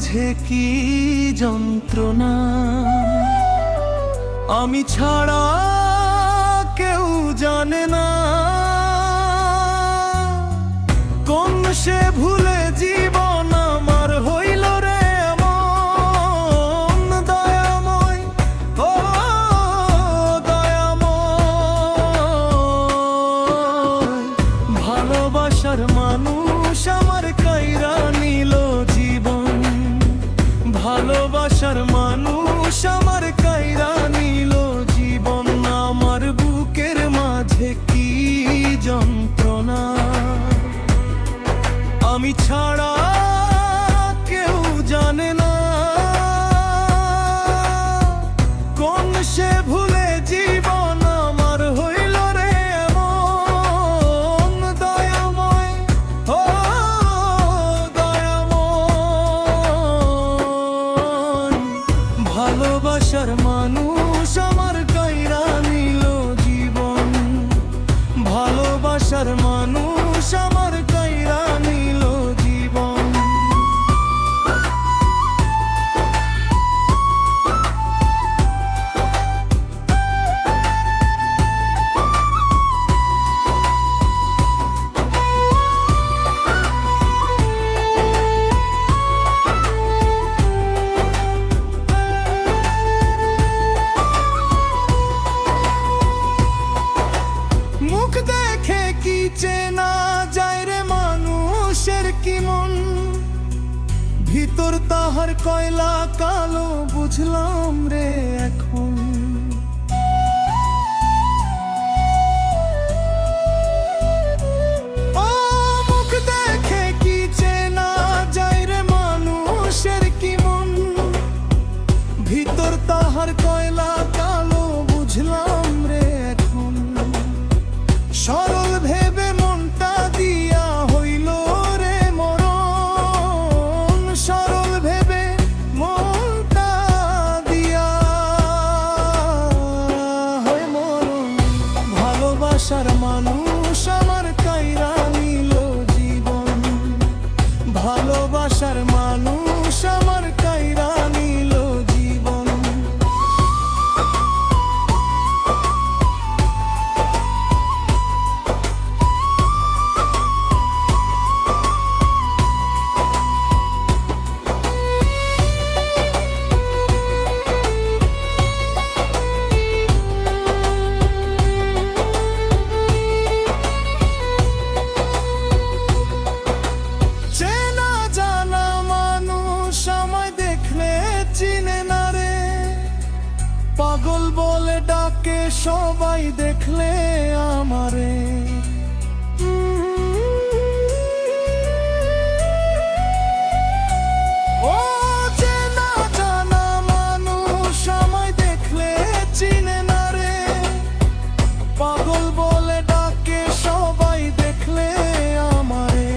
মাঝে কি যন্ত্রণা, আমি ছাড়া কেউ জানে না কোন সে ভুলে জীবন আমার হইল রে এমন। দয়াময় ও দয়াময়, ভালোবাসার মানুষ আমার কাইরা নিল জীবন। ভালোবাসার মানুষ আমার কাইরা নিল জীবন। আমার বুকের মাঝে কি যন্ত্রণা, আমি ছাড়া কেউ জানে না কোন সে ভুলে জীবন আমার হইল রে এমন। দয়াময় ও দয়াময়, ভালোবাসার মানুষ আমার কাইরা নিল জীবন। ভালোবাসার মানুষ আমার কাইরা নিল জীবন। মুখ দেখে কি চেনা যায় রে মানুষের কি মন, ভিতর তাহার কয়লা কালো বুঝলাম রে এখন। ও মুখ দেখে কি চেনা যায় রে মানুষের কি মন, ভিতর তাহার কয়লা কালো বুঝলাম রে এখন। সরল ভেবে মনটা দিয়া হইল রে মরণ। সরল ভেবে মনটা দিয়া হয় মরণ। ভালোবাসার মানুষ আমার কাইরা নিল জীবন। ভালোবাসার মানুষ আমার কাইরা নিল জীবন। চেনা জানা মানুষ আমায় দেখলে চিনে না রে, পাগল বলে ডাকে সবাই দেখলে আমারে। ও চেনা জানা মানুষ আমায় দেখলে চিনে না রে, পাগল বলে ডাকে সবাই দেখলে আমারে।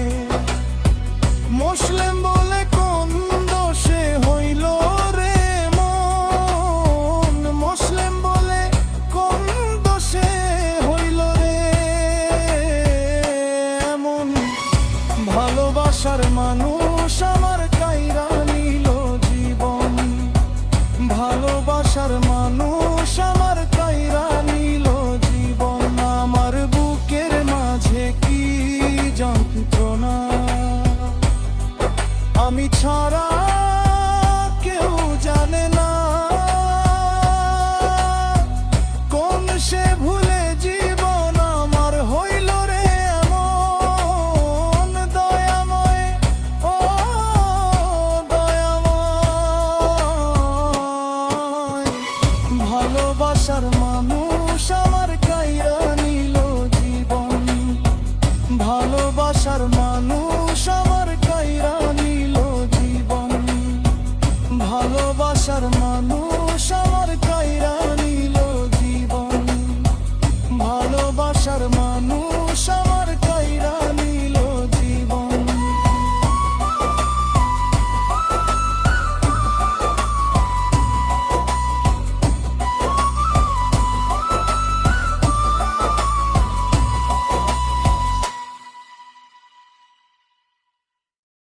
মুসলিম বলে কোন দোষে হইল রে মন, মুসলিম বলে কোন দোষে হইল রে এমন। ভালোবাসার মানুষ আমার কাইরা নিল জীবন। ভালোবাসার মানুষ আমার কাইরা নিল জীবন। আমার বুকের মাঝে কি যন্ত্রণা, আমি ছাড়া কেউ জানে না কোন সে ভুলে জীবন আমার হইল রে এমন। দয়াময় ও দয়াময়, ভালোবাসার মানুষ আমার কাইরা নিল জীবন। ভালোবাসার মানুষ আমার কাইরা নিল জীবন। ভালোবাসার মানুষ